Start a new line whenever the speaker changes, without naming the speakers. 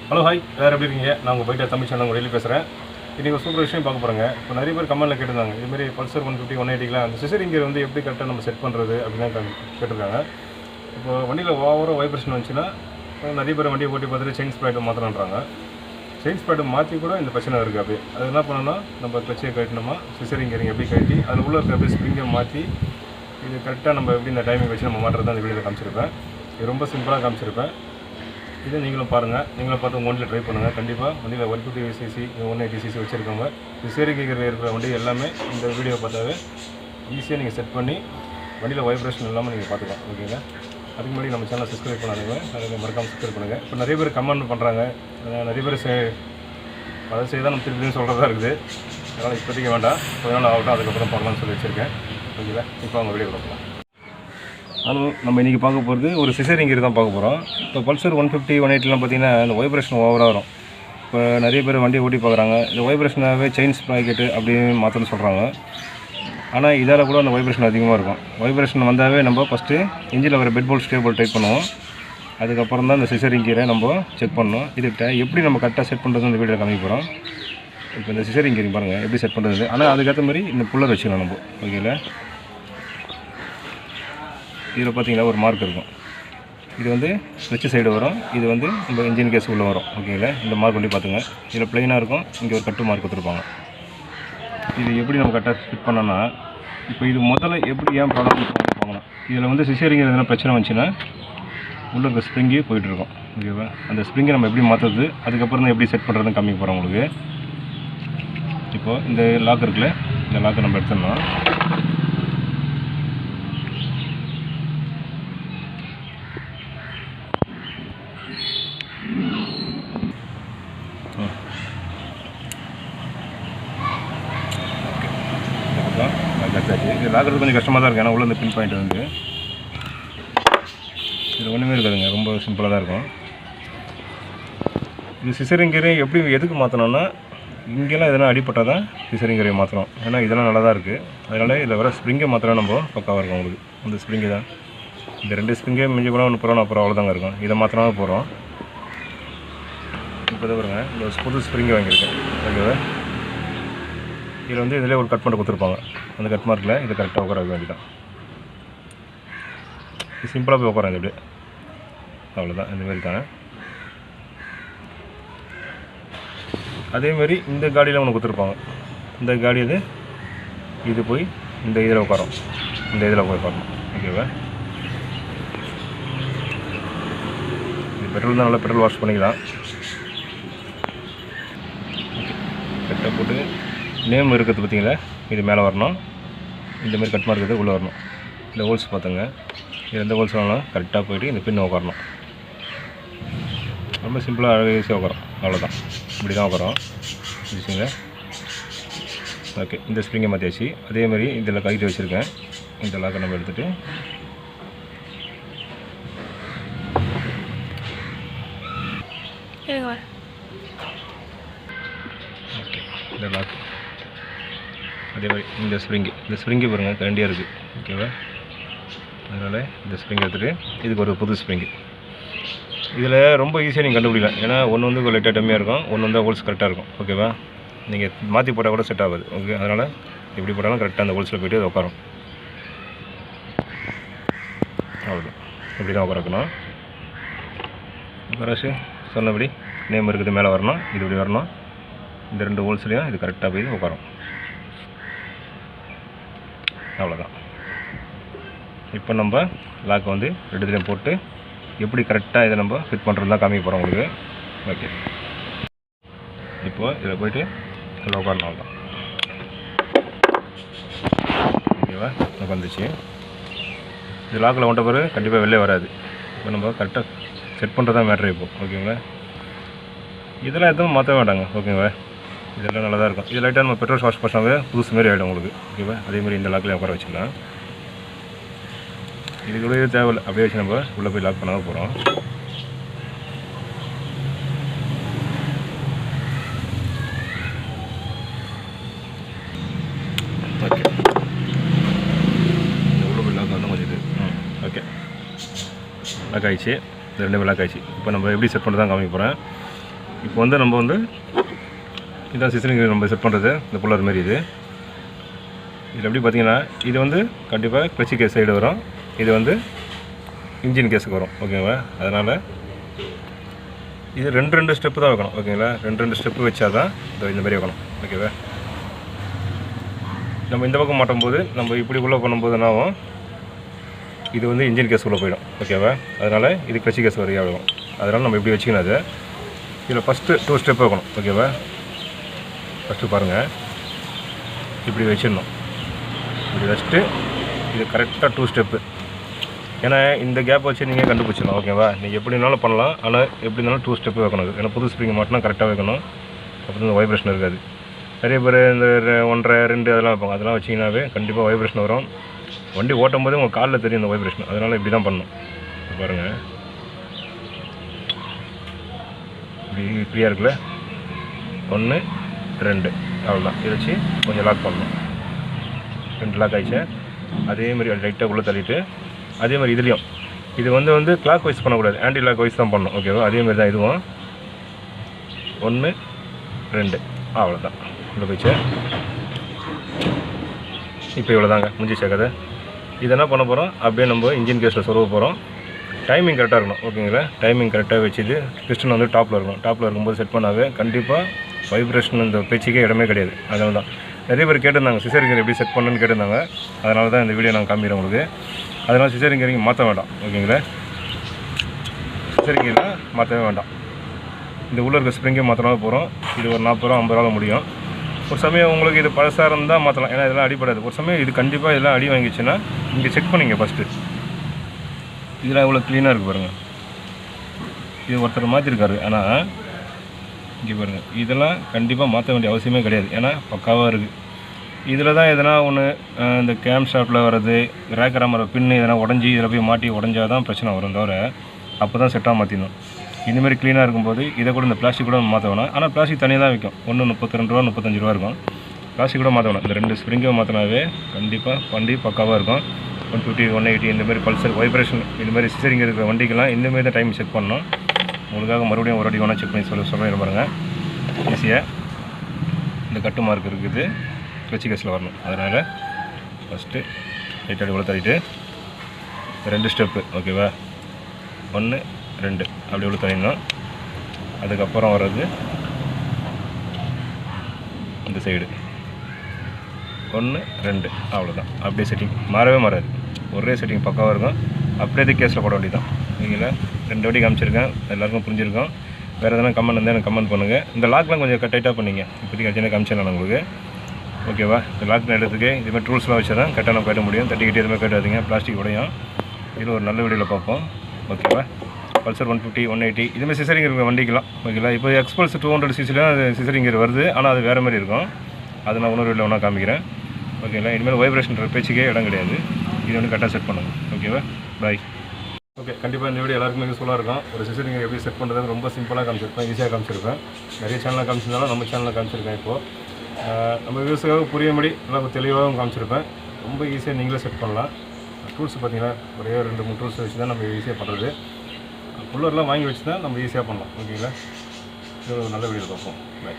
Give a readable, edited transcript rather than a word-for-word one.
Hello hi, வேறு எப்படி இருக்கீங்க? நான் உங்கள் பைட்டா தமிழ் சேனல் உங்கள் டெய்லி பேசுகிறேன். இன்றைக்கி ஒரு சூப்பர் விஷயம் பார்க்க போகிறேங்க. இப்போ நிறைய பேர் கமெண்ட்டில் கேட்டிருந்தாங்க, இதுமாதிரி பல்சர் 150 180 அந்த சிசரிங் கியர் வந்து எப்படி கரெக்டாக நம்ம செட் பண்ணுறது அப்படின்னு கேட்டிருக்காங்க. இப்போ வண்டியில் ஓவராக வைப்ரேஷன் வந்துச்சுன்னா நிறைய பேர் வண்டியை ஓட்டி பார்த்துட்டு செயின் ஸ்ப்ரைட்டை மாற்றணுன்றாங்க. செயின் ஸ்ப்ரைட்டை மாற்றி கூட இந்த பிரச்சனை இருக்குது. அப்படியே அது என்ன பண்ணணும்னா, நம்ம கிளச்சியை கட்டணுமா, சிசரிங் கியரிங் எப்படி கட்டி அதில் உள்ள இருக்க அப்படியே ஸ்ப்ரிங்கை மாற்றி இது கரெக்டாக நம்ம எப்படி இந்த டைமிங் வச்சு நம்ம மாட்டுறது அந்த வீடியோவில் காமிச்சிருப்பேன். இது ரொம்ப சிம்பிளாக காமிச்சிருப்பேன். இதை நீங்களும் பாருங்கள், நீங்களும் பார்த்து உங்கள் வண்டியில் ட்ரை பண்ணுங்கள். கண்டிப்பாக வண்டியில் 150cc 180cc வச்சுருக்கவங்க சிசரிங் கியர் இருக்கிற வண்டி எல்லாமே இந்த வீடியோ பார்த்தாவே ஈஸியாக நீங்கள் செட் பண்ணி வண்டியில் வைப்ரேஷன் இல்லாமல் நீங்கள் பார்த்துக்கலாம். ஓகேங்களா? அதுக்கு முன்னாடி நம்ம சேனலை சப்ஸ்கிரைப் பண்ணாதீங்க, அதை மறக்காமல் சப்ஸ்கிரைப் பண்ணுங்கள். இப்போ நிறைய பேர் கமெண்ட் பண்ணுறாங்க, நிறைய பேர் அதை செய்ய தான் நம்ம திருப்பின்னு சொல்கிறதா இருக்குது. அதனால் இப்போதைக்கு வேண்டாம், கொஞ்ச நாள் ஆகட்டும், அதுக்கப்புறம் பண்ணலாம்னு சொல்லி வச்சுருக்கேன். ஓகேங்களா? இப்போ அவங்க வீடியோ பார்க்கலாம். அதுவும் நம்ம இன்றைக்கி பார்க்க போகிறது ஒரு சிசரிங் கியர் தான் பார்க்க போகிறோம். இப்போ பல்சர் 150 180 பார்த்திங்கன்னா இந்த வைப்ரேஷன் ஓவராக வரும். இப்போ நிறைய பேர் வண்டியை ஓட்டி பார்க்குறாங்க, இந்த வைப்ரேஷனாகவே செயின் ஸ்ப்ராக்கெட்டு அப்படின்னு மாற்றணும்னு சொல்கிறாங்க. ஆனால் இதால் கூட அந்த வைப்ரேஷன் அதிகமாக இருக்கும். வைப்ரேஷன் வந்தாவே நம்ம ஃபஸ்ட்டு இன்ஜினில் வர பெட் போல்ட் ஸ்டேபிள் டைப் பண்ணுவோம். அதுக்கப்புறம் தான் இந்த சிசரிங் கியரை நம்ம செக் பண்ணணும். இதுக்கிட்ட எப்படி நம்ம கரெக்டாக செட் பண்ணுறது இந்த வீடியோவில் காமிக்க போகிறோம். இப்போ இந்த சிசரிங் கியரிங் பாருங்கள் எப்படி செட் பண்ணுறது. ஆனால் அதுக்கேற்ற மாதிரி இந்த புல்லர் வச்சுக்கலாம் நம்ம. ஓகேங்களா? இதில் பார்த்தீங்கன்னா ஒரு மார்க் இருக்கும். இது வந்து ஸ்விட்ச் சைடு வரும், இது வந்து நம்ம இன்ஜின் கேஸ் உள்ளே வரும். ஓகேங்களா? இந்த மார்க் வண்டி பார்த்துங்க, இதில் ப்ளைனாக இருக்கும், இங்கே ஒரு கட்டு மார்க் கொடுத்துருப்பாங்க. இது எப்படி நம்ம கரெக்டாக ஃபிட் பண்ணோன்னா, இப்போ இது முதல்ல எப்படி ஏன் ப்ராப்ளம் பார்க்கணும். இதில் வந்து சிசரிங் எதனா பிரச்சனை வந்துச்சுன்னா உள்ள இருக்க ஸ்ப்ரிங்கு போயிட்டுருக்கும். ஓகேவா? அந்த ஸ்ப்ரிங்கை நம்ம எப்படி மாற்றுறது, அதுக்கப்புறம் தான் எப்படி செட் பண்ணுறதுன்னு காமிக்க போகிறோம் உங்களுக்கு. இப்போது இந்த லாக் இருக்குல்ல, இந்த லாக்கை நம்ம எடுத்துடணும். இது லாக்கிறது கொஞ்சம் கஷ்டமாக தான் இருக்கும், ஏன்னா உள்ள இந்த பின் பாயிண்ட் வந்து இது ஒன்றுமே இருக்காதுங்க, ரொம்ப சிம்பிளாக தான் இருக்கும். இது சிசரிங் கியரை எப்படி எதுக்கு மாற்றணும்னா, இங்கெல்லாம் எதனா அடிப்பட்டால் தான் சிசரிங் கியரை மாற்றணும். ஏன்னா இதெல்லாம் நல்லா தான் இருக்குது, அதனால் இதில் வர ஸ்ப்ரிங்கை மாற்றினா நம்ம பக்காவாக இருக்கும் உங்களுக்கு. அந்த ஸ்ப்ரிங்கு தான், இந்த 2 ஸ்ப்ரிங்கே மிஞ்சி கூட 30 40 அவ்வளோதாங்க இருக்கும். இதை மாற்றினா போகிறோம். இப்போ தான் பாருங்க, இந்த புது ஸ்ப்ரிங்கை வாங்கியிருக்கேன். ஓகேவா? இதில் வந்து இதிலே ஒரு கட் பண்ணி கொடுத்துருப்பாங்க. அந்த கட் மார்க்கில் இதை கரெக்டாக உட்கார வைக்க வேண்டியதான். இது சிம்பிளாக போய் உட்காராங்க இப்படி, அவ்வளோதான். இந்தமாரி தானே. அதேமாதிரி இந்த காடியில் ஒன்று கொடுத்துருப்பாங்க. இந்த காடி இது போய் இந்த இதில் உட்காரும், இந்த இதில் போய் உட்காரணும். ஓகேவா? இது பெட்ரோல் தான், நல்லா பெட்ரோல் வாஷ் பண்ணிக்கலாம். கரெக்டாக போட்டு நேம் இருக்கிறது பார்த்தீங்களா, இது மேலே வரணும். இந்தமாரி கட் மார்க் உள்ளே வரணும். இந்த ஹோல்ஸ் பார்த்துங்க, இது எந்த ஹோல்ஸ் வரணும் கரெக்டாக போய்ட்டு இந்த பின் உட்காரணும். ரொம்ப சிம்பிளாக ஈஸியாக உட்காரும், அவ்வளோதான். இப்படி தான் உட்காரும். வச்சுங்களா? ஓகே, இந்த ஸ்ப்ரிங்கை மாற்றியாச்சு. அதேமாதிரி இதில் கைட்டு வச்சுருக்கேன். இந்த லாக்கை நம்ம எடுத்துகிட்டு ஓகே, இந்த லாக் அதே மாதிரி இந்த ஸ்ப்ரிங்கு பாருங்கள் கண்டியாக இருக்குது. ஓகேவா? அதனால் இந்த ஸ்ப்ரிங் எடுத்துகிட்டு இதுக்கு ஒரு புது ஸ்ப்ரிங்கு. இதில் ரொம்ப ஈஸியாக நீங்கள் கண்டுபிடிக்கலாம். ஏன்னா ஒன்று வந்து லைட்டாக டம்மியாக இருக்கும், ஒன்று வந்து ஹோல்ஸ் கரெக்டாக இருக்கும். ஓகேவா? நீங்கள் மாற்றி போட்டால் கூட செட் ஆகாது. ஓகே, அதனால் எப்படி போட்டாலும் கரெக்டாக அந்த ஹோல்ஸில் போய்ட்டு அது உட்காரும். அவ்வளோதான், இப்படி தான் உட்கார வைக்கணும். பராசு சொன்னபடி நேம் இருக்குது மேலே வரணும், இது இப்படி வரணும். இந்த 2 ஹோல்ஸ்லேயும் இது கரெக்டாக போய் உட்காரும். அவ்வளோதான். இப்போ நம்ம லாக்கை வந்து 2 போட்டு எப்படி கரெக்டாக இதை நம்ம ஃபிட் பண்ணுறது தான் காமிக்க போகிறோம் உங்களுக்கு. ஓகே, இப்போது இதில் போய்ட்டு இதில் உட்காரணும். அவ்வளோதான். ஓகேவா? வந்துச்சு. இது லாக்கில் ஒன்ற பிறகு கண்டிப்பாக வெளிலே வராது. இப்போ நம்ம கரெக்டாக செட் பண்ணுறது தான் மேட்ரு இப்போ. ஓகேங்களா? இதெல்லாம் எதுவும் மாற்ற வேண்டாங்க. ஓகேங்களா? இதெல்லாம் நல்லா தான் இருக்கும். இது லைட்டாக நம்ம பெட்ரோல் வாஷ் பண்ணாவே புதுசு மாரி ஆகிடும் உங்களுக்கு. ஓகேவா? அதேமாதிரி இந்த லாக்கில் உட்கார வச்சுக்கலாம். இது கூட தேவையில்லை, அப்படியே வச்சு நம்ம உள்ளே போய் லாக் பண்ணாமல் போகிறோம். ஓகே, உள்ளே போய் லாக் பண்ணால் கொஞ்சம் இது. ஓகே, லாக் ஆகிடுச்சு. இது 2 லாக் ஆகிடுச்சு. இப்போ நம்ம எப்படி செட் பண்ணி தான் காமிக்க போகிறேன். இப்போ வந்து நம்ம வந்து இதான் சிசரிங் நம்ம செட் பண்ணுறது இந்த புல்லர் மாரி இது எப்படி பார்த்தீங்கன்னா இது வந்து கண்டிப்பாக கிளச்சி கேஸ் சைடு வரும், இது வந்து இன்ஜின் கேஸுக்கு வரும் ஓகேங்களா. அதனால் இது ரெண்டு ஸ்டெப்பு தான் வைக்கணும் ஓகேங்களா. ரெண்டு ஸ்டெப்பு வச்சா தான் இந்த மாதிரி வைக்கணும் ஓகேவா. நம்ம இந்த பக்கம் மாட்டும்போது நம்ம இப்படி உள்ளே பண்ணும்போது என்ன ஆகும், இது வந்து இன்ஜின் கேஸ் உள்ளே போயிடும் ஓகேவா. அதனால் இது கிளச்சி கேஸ் வரையாக ஆகும். அதனால் நம்ம இப்படி வச்சுக்கணும். அது இதில் ஃபஸ்ட்டு 2 ஸ்டெப் வைக்கணும் ஓகேவா. ஃபஸ்ட்டு பாருங்கள், இப்படி வச்சிடணும். இப்படி வச்சுட்டு இது கரெக்டாக 2 ஸ்டெப்பு. ஏன்னா இந்த கேப் வச்சு நீங்கள் கண்டுபிடிச்சிடலாம் ஓகேவா. நீங்கள் எப்படி இருந்தாலும் பண்ணலாம், ஆனால் எப்படி இருந்தாலும் 2 ஸ்டெப்பு வைக்கணும். ஏன்னா புது ஸ்ப்ரிங் மாட்டினா கரெக்டாக வைக்கணும், அப்புறம் இந்த வைப்ரேஷன் இருக்காது. நிறைய பேர் இந்த 1.5 2 அதெல்லாம் வைப்பாங்க. அதெல்லாம் வச்சிங்கனாவே கண்டிப்பாக வைப்ரேஷன் வரும். வண்டி ஓட்டும் போது உங்கள் காலில் தெரியும் இந்த வைப்ரேஷன். அதனால் இப்படி தான் பண்ணணும். பாருங்கள், இப்படி ஃப்ரீயாக இருக்குல்ல. 1 2 அவ்வளோதான். இதை வச்சு கொஞ்சம் லாக் பண்ணணும். 2 லாக் ஆகிடுச்சு. அதேமாதிரி லைட்டாக உள்ளே தள்ளிட்டு அதேமாதிரி இதுலேயும் இது வந்து கிளாக் வைஸ் பண்ணக்கூடாது, ஆன்டி கிளாக் வைஸ் தான் பண்ணணும் ஓகேவா. அதேமாதிரி தான் இதுவும் 1 2 அவ்வளோதான் உள்ளே போயிடுச்சு. இப்போ இவ்வளோ தாங்க முடிஞ்சிச்சா கதை. இது என்ன பண்ண போகிறோம், அப்படியே நம்ம இன்ஜின் கேஸில் சொருக போகிறோம். டைமிங் கரெக்டாக இருக்கணும் ஓகேங்களா. டைமிங் கரெக்டாக வச்சுது பிஸ்டன் வந்து டாப்பில் இருக்கணும். டாப்பில் இருக்கும்போது செட் பண்ணாவே கண்டிப்பாக வைப்ரேஷன் இந்த பேச்சுக்கே இடமே கிடையாது. அதனால தான் நிறைய பேர் கேட்டிருந்தாங்க சிசரிங்கர் எப்படி செட் பண்ணுன்னு கேட்டிருந்தாங்க. அதனால தான் இந்த வீடியோ நான் காமிக்கிறேன் உங்களுக்கு. அதனால் சிசரிங்கரிங் மாற்ற வேண்டாம் ஓகேங்களா. சிசரிங்கெல்லாம் மாற்றவே வேண்டாம். இந்த உள்ள இருக்க ஸ்ப்ரிங்கே மாற்றினா போகிறோம். இது ஒரு 40 ரூபா 50 ரூபா முடியும். ஒரு சமயம் உங்களுக்கு இது பழசாக இருந்தால் மாற்றலாம், ஏன்னா இதெல்லாம் அடிப்படாது. ஒரு சமயம் இது கண்டிப்பாக இதெல்லாம் அடி வாங்கிச்சுன்னா இங்கே செக் பண்ணிங்க ஃபஸ்ட்டு. இதெல்லாம் இவ்வளோ க்ளீனாக இருக்குது பாருங்கள். இது ஒருத்தர் மாற்றிருக்காரு, ஆனால் இங்கே பாருங்கள் இதெல்லாம் கண்டிப்பாக மாற்ற வேண்டிய அவசியமே கிடையாது, ஏன்னா பக்காவாக இருக்குது. இதில் தான் எதனா ஒன்று இந்த கேம் ஷாப்பில் வர்றது ரேக்கராக வர பின்னு எதனா உடஞ்சி இதில் போய் மாட்டி உடஞ்சால் தான் பிரச்சனை வரும். தவிர அப்போ தான் செட்டாக மாற்றிடணும். இந்தமாதிரி க்ளீனாக இருக்கும்போது இதை கூட இந்த பிளாஸ்டிக் கூட மாற்ற வேணாம். ஆனால் பிளாஸ்டிக் தனியாக தான் விற்கும். ஒன்று 32 ரூபா 35 ரூபா இருக்கும். பிளாஸ்டிக் கூட மாற்ற வேணாம். இந்த 2 ஸ்ப்ரிங்கை மாற்றினாவே கண்டிப்பாக வண்டி பக்காவாக இருக்கும். 150 180 இந்தமாதிரி பல்சர் வைப்ரேஷன் இந்தமாதிரி சிசரிங் இருக்கிற வண்டிக்கெல்லாம் இந்தமாரி தான் டைம் செக் பண்ணணும். உங்களுக்காக மறுபடியும் ஒரு வாட்டி வேணால் செக் பண்ணி சொல்ல பாருங்கள். ஈஸியாக இந்த கட்டு மார்க் இருக்குது கிளச்சி கேஸில் வரணும். அதனால் ஃபஸ்ட்டு லைட்டாக இவ்வளோ தள்ளிட்டு 2 ஸ்டெப்பு ஓகேவா. 1 2 அப்படி இவ்வளோ தள்ளிடணும். அதுக்கப்புறம் வர்றது இந்த சைடு 1 2 அவ்வளோதான். அப்படியே செட்டிங் மாறவே மாறாது, ஒரே செட்டிங் பக்காவாக இருக்கும். அப்படியே இது கேஸில் போட வேண்டியதான். நீங்கள 2 வாட்டி காமிச்சிருக்கேன், எல்லாருக்கும் புரிஞ்சிருக்கோம். வேறு எதனா கமெண்ட் இருந்தால் எனக்கு கமெண்ட் பண்ணுங்கள். இந்த லாக்லாம் கொஞ்சம் டைட்டாக பண்ணிங்க. இப்போதைக்கு அர்ஜென்ட்டாக காமிச்சேன் உங்களுக்கு ஓகேவா. இந்த லாக் எடுத்துக்கு இதுமாதிரி டூல்ஸ்லாம் வச்சு தான் கரெக்டாக நம்ம கட்ட முடியும். தட்டிக்கிட்டே எதுவுமே கட்டாதீங்க, பிளாஸ்டிக் உடையும். இது ஒரு நல்ல வீடியோவில் பார்ப்போம் ஓகேவா. பல்சர் 150 180 இதுமாதிரி சிசரிங் இருக்கிற வண்டிக்கலாம் ஓகேங்களா. இப்போ எக்ஸ்பல்ஸ் 200 சிசிலாம் சிசரிங் வருது, ஆனால் அது வேறு மாதிரி இருக்கும். அது நான் இன்னொரு வீடியோவில் ஒன்றா காமிக்கிறேன் ஓகேங்களா. இனிமேல் வைப்ரேஷன் பேச்சுக்கே இடம் கிடையாது. இது வந்து கரெக்டாக செட் பண்ணுங்கள் ஓகேவா. பாய். ஓகே, கண்டிப்பாக இந்த வீடியோ எல்லாருக்குமே யூஸ்ஃபுல்லாக இருக்கும். ஒரு சிசரிங் எப்படி செட் பண்ணுறது ரொம்ப சிம்பிளாக காமிச்சிருப்பேன், ஈஸியாக காமிச்சிருப்பேன். நிறைய சேனலில் காமிச்சிருந்தாலும் நம்ம சேனலில் காமிச்சிருக்கேன். இப்போது நம்ம வியூஸுக்காக புரியும்படி நல்லா தெளிவாகவும் காமிச்சிருப்பேன். ரொம்ப ஈஸியாக நீங்களே செட் பண்ணலாம். டூல்ஸ் பார்த்தீங்கன்னா ஒரே 2 3 டூல்ஸ் வச்சு தான் நம்ம ஈஸியாக பண்ணுறது. புல்லர்லாம் வாங்கி வச்சு தான் நம்ம ஈஸியாக பண்ணலாம் ஓகேங்களா. இது ஒரு நல்ல வீடியோ பார்ப்போம். பாய்.